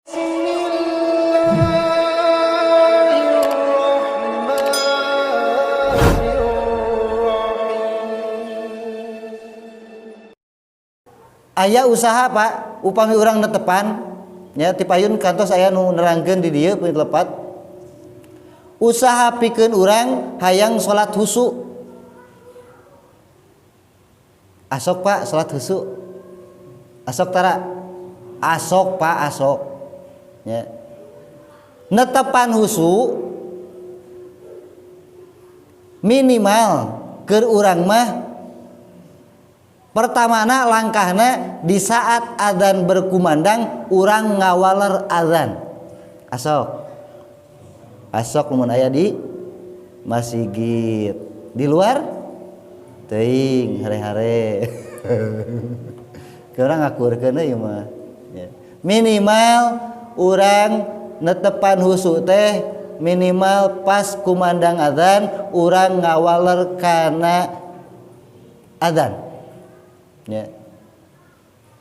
Aya usaha Pak, upami urang netepan nya ti payun kantos aya nu nerangkeun di dieu lepat. Usaha pikeun urang hayang salat husu. Asok Pak salat husu. Asok tara. Asok Pak, asok. Ya. Netepan husu minimal keur urang mah pertamana langkahna di saat adzan berkumandang urang ngawaler adzan. Asok mun aya di masjid. Di luar teuing hare-hare. Urang ngakurkeun ieu mah. Minimal urang netepan husu teh minimal pas kumandang adzan urang ngawaler kana adzan. Ya.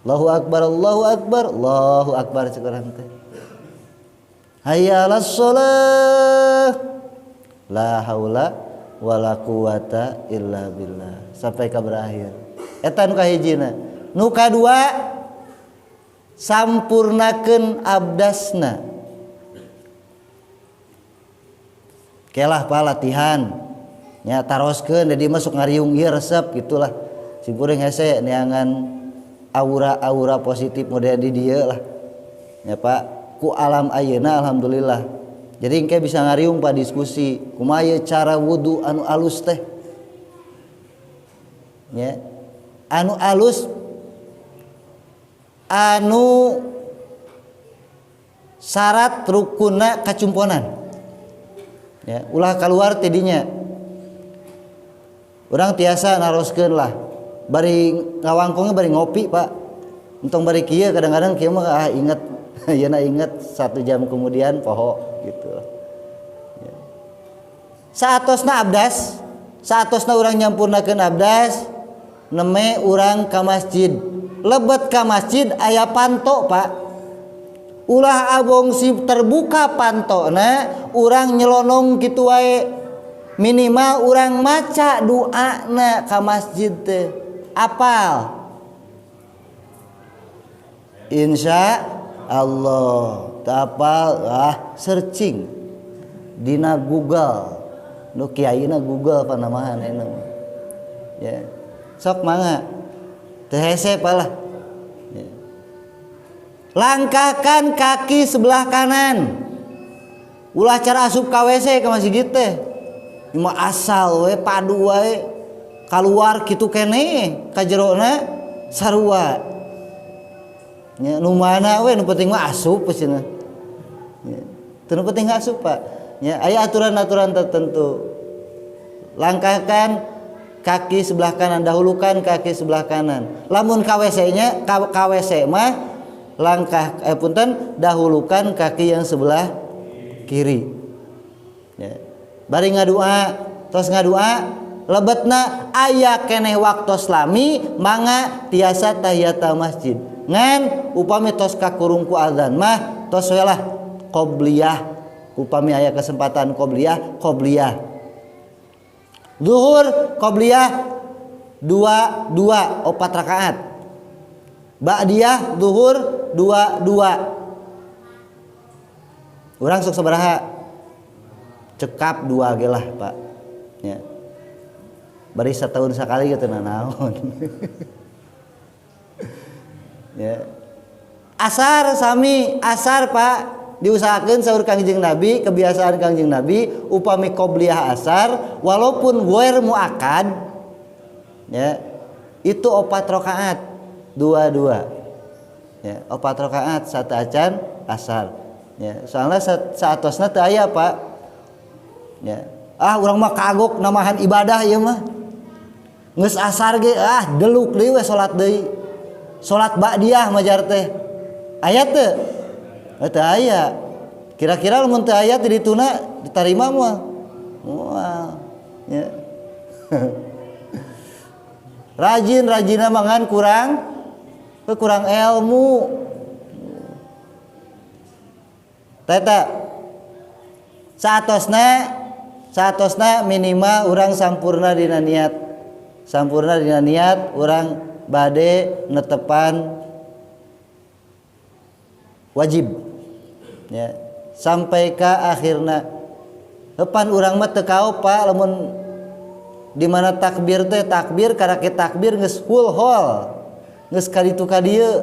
Allahu akbar, Allahu akbar, Allahu akbar sekarang teh. Hayya 'alas shalah. La haula wala quwata illa billah. Sampai ka berakhir. Eta nu kahijina. Nu kadua sampurnakeun abdasna. Kelah pa latihan. Nya taroskeun jadi masuk ngariung ieu resep gitulah. Si kuring hese neangan aura-aura positif model di dieu lah. Ya Pak, ku alam ayeuna alhamdulillah. Jadi engke bisa ngariung Pak diskusi, kumaha ye cara wudu anu alus teh. Ya. Anu alus anu syarat rukunna kacumponan. Ya, ulah keluar tidinya. Urang tiasa naroskeun lah. Bari ngawangkongnya bari ngopi Pak, entong bari kieu kadang-kadang kieu mah inget yeuna inget 1 jam kemudian poho gitu. Ya. Saatosna abdas, saatosna urang nyampurnakeun abdas, neme urang ka masjid. Lebet ka masjid aya panto Pak. Ulah abong si terbuka pantona, urang nyelonong kitu wae. Minimal urang maca doana ka masjid teh. Apal insya Allah tapal searching dina Google nu kiaina Google panamahan eta ya sok mangga teu hese palah ya. Langkahkan kaki sebelah kanan ulah cara asup ka WC ka masjid teh ima asal we padu wae keluar kitu kene ka jerona sarua nya nu mana we nu penting mah asup cenah nya teu nu penting asup Pak nya aya aturan-aturan tertentu. Langkahkan kaki sebelah kanan, dahulukan kaki sebelah kanan. Lamun ka WC nya ka WC mah langkah punten dahulukan kaki yang sebelah kiri ya. Bari ngadua tos ngadua lebetna aya keneh waktos lami mangga tiasa tahiyatul masjid ngan upami tos kakurung ku adzan mah tos we lah qobliyah upami aya kesempatan qobliyah zuhur qobliyah 2 4 rakaat ba'diyah zuhur 2 urang sok sabaraha cekap 2 ge lah Pak ya. Bari setahun sekali gitu naon. Ya. Asar sami, asar Pak diusahakeun saur Kangjeng Nabi, kebiasaan Kangjeng Nabi upami qobliyah asar walaupun ghair muakkad ya. Itu 4 rakaat 2 ya, 4 rakaat satu acan asar ya. Soalnya saatosna teu aya Pak ya. Urang mah kagok namahan ibadah ieu mah geus asar ge deluk deui we salat deui salat ba'diyah majar teh aya teu teu aya kira-kira lamun teu aya teu dituna ditarima moal moal ya rajin-rajinna mangan kurang ilmu Teta saatosna minimal urang sampurna dina niat urang bade netepan wajib ya sampai ka akhirna hepan urang mah teu kaoh Pak lamun di mana takbir teh takbir karake takbir geus full hall geus ka ditu ka dieu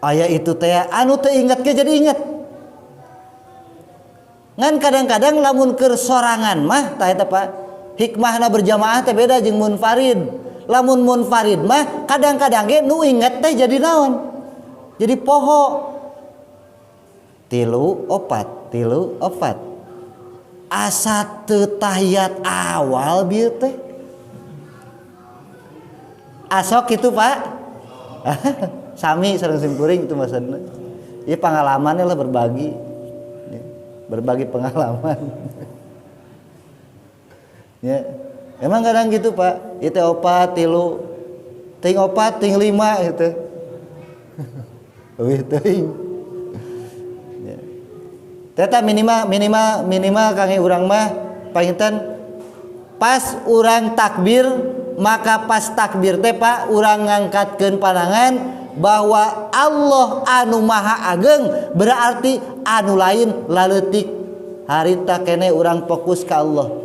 aya itu teh anu teu inget ge jadi inget ngan kadang-kadang lamun keur sorangan mah tah eta Pak hikmahna berjamaah teh beda jeung munfarid lamun munfarid mah kadang-kadang ge nu inget teh jadi naon jadi poho tilu opat asa teu tahiyat awal bieu teh asok kitu Pak sami sareng simkuring itu maksudna ieu pengalamannya lah berbagi pengalaman ya emang kadang gitu Pak itu opat tilu ting opat ting lima gitu eueuh teuing ya teta minimal kangge urang mah panginten pas urang takbir maka pas takbir teh Pak urang ngangkatkeun pandangan bahwa Allah anu maha ageng berarti anu lain laleutik harita kene urang fokus ka Allah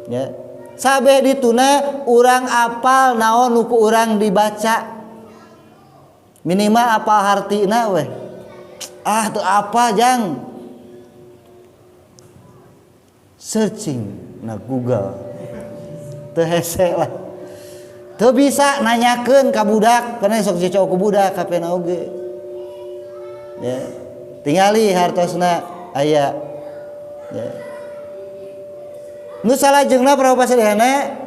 ya sabeh dituna urang apal naon nu ku urang dibaca minimal apal hartina weh teu apa jang searching na Google teu hese lah teu bisa nanyakeun ka budak karena sok cocok ku budak kapena oge ya tingali hartosna aya ya nu salajengna praoba sadayana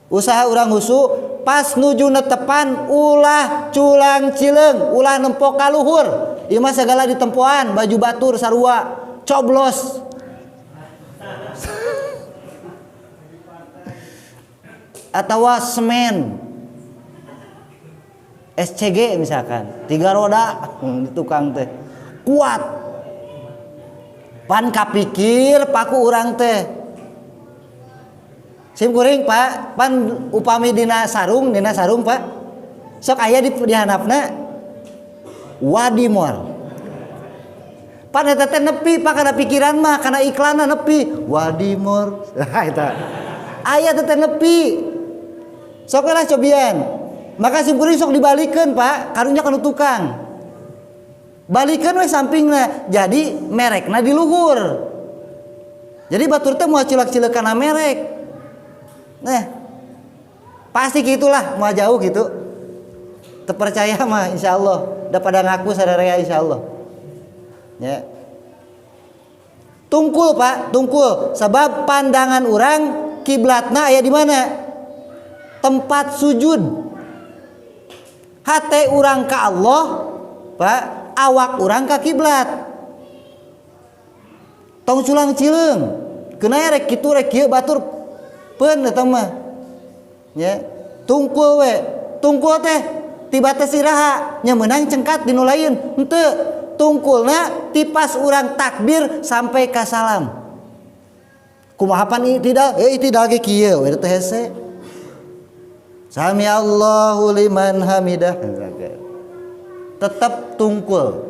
usaha urang husu pas nuju netepan ulah culang cileung ulah nempok ka luhur ieu mah sagala ditempoan baju batur sarua coblos atawa semen SCG misalkan 3 roda di tukang teh kuat pan kapikir paku urang teh sim kuring Pak pan upami dina sarung Pak sok aya di handapna wadimor pan eta teh nepi Pak kana pikiran mah kana iklanna nepi wadimor eta aya teh nepi sok lah cobian maka sim kuring sok dibalikeun Pak karunya kana tukang balikeun we sampingna jadi merekna di luhur jadi batur teh moal cilak-cilak kana merek pasti gitulah mau jauh gitu terpercaya mah insyaallah da pada ngaku sadarea insyaallah ya tungkul Pak tungkul sebab pandangan urang kiblatna aya di mana tempat sujud hate urang ka Allah Pak awak urang ka kiblat tong culang cileung keuna rek kitu rek kieu batur peun eta mah ya tungkul we tungkul teh tiba teh siraha nya meunang cengkat dinu lain henteu tungkulna tipas urang takbir sampai ka salam kumaha pan itidal ge kieu we teh hese Sami Allahu liman hamidah tetap tungkul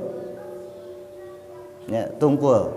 ya tungkul